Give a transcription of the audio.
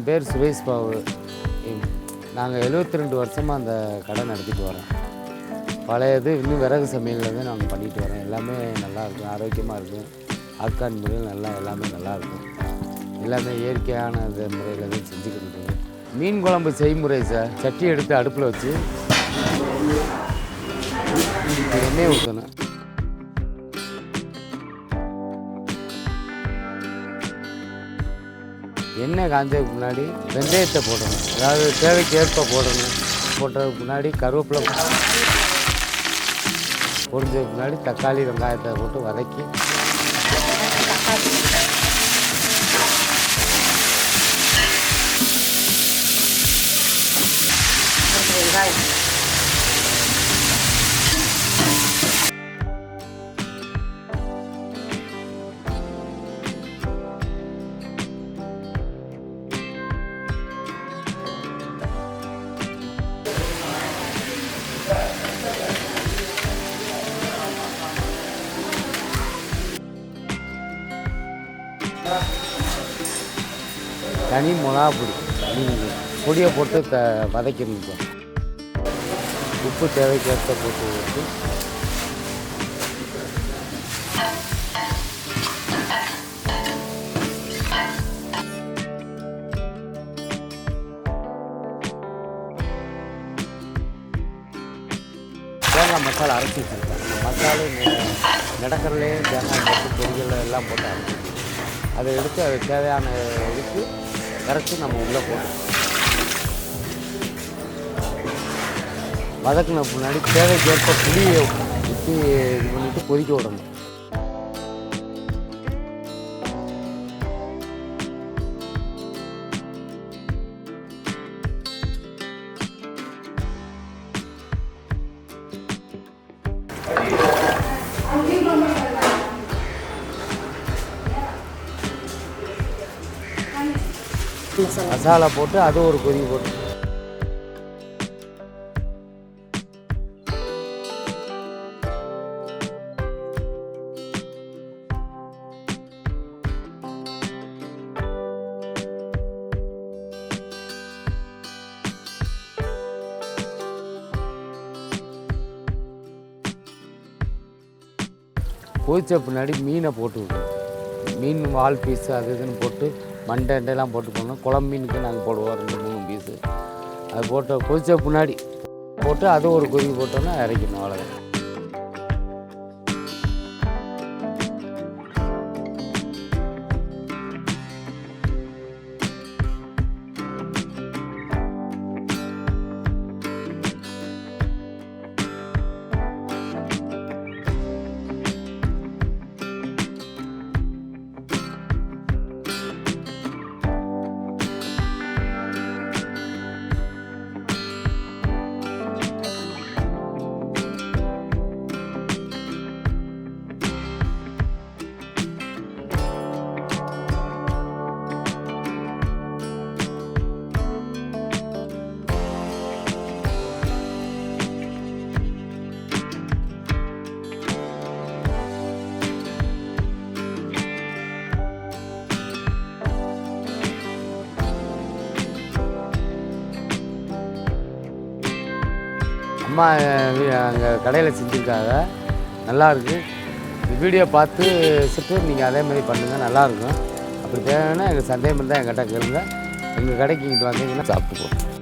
பேர் சுரேஷ் பாபு. நாங்கள் 72 வருஷமாக அந்த கடை நடத்திட்டு வரோம். பழையது இன்னும் விறகு சமையல்லேருந்து நாங்கள் பண்ணிட்டு வரோம். எல்லாமே நல்லாயிருக்கும், ஆரோக்கியமாக இருக்கும். ஆட்கான் முறையில் எல்லாமே நல்லாயிருக்கும். எல்லாமே இயற்கையான இது முறையில் தான் செஞ்சுக்கிட்டு இருக்கோம். மீன் குழம்பு செய்முறை சார், சட்டி எடுத்து அடுப்பில் வச்சு எண்ணெய் ஊற்றணும். எண்ணெய் காஞ்சதுக்கு முன்னாடி வெந்தயத்தை போடணும், அதாவது தேவைக்கு ஏற்ப போடணும். போட்டதுக்கு முன்னாடி கருவேப்பிலை பொரிஞ்சதுக்கு முன்னாடி தக்காளி வெங்காயத்தை போட்டு வதக்கி தனி மிளகா பொடியை போட்டு வதக்கணும் சார். உப்பு தேவைக்கேற்ற போட்டு வச்சு தேங்காய் மசாலா அரைச்சி வச்சுருக்கேன். மசாலா நடக்கிறதுலே தேங்காய் போட்டு பொடிகள் எல்லாம் போட்டு அரைச்சி அதை எடுத்து அது தேவையான இதுக்கு கரைச்சி நம்ம உள்ளே போடணும். வதக்கின முன்னாடி தேவைக்கேற்ப புளியை ஊற்றி இது பண்ணிவிட்டு கொதிக்க விடணும். மசாலா போட்டு அது ஒரு கொதி போட்டு கொதிச்ச பின்னாடி மீனை போட்டு விடணும். மீன் வால் பீஸு அது இதுன்னு போட்டு மண்டைலாம் போட்டு போடணும். குழம்பு மீனுக்கு நாங்கள் போடுவோம் 2-3 பீஸு. அது போட்டு கொதிச்ச பின்னாடி போட்டு அது ஒரு கொதி போட்டோன்னா இறக்கணும். அவ்வளோதான். அம்மா அங்கே கடையில் செஞ்சுருக்காங்க, நல்லாயிருக்கு. வீடியோ பார்த்து நீங்கள் அதே மாதிரி பண்ணுங்கள், நல்லாயிருக்கும். அப்படி தேவைன்னா எங்கள் சந்தேகம் தான் எங்கிட்ட கேளுங்க. எங்கள் கடைக்கு இங்கிட்டு வந்தீங்கன்னா சாப்பிட்டு போகும்.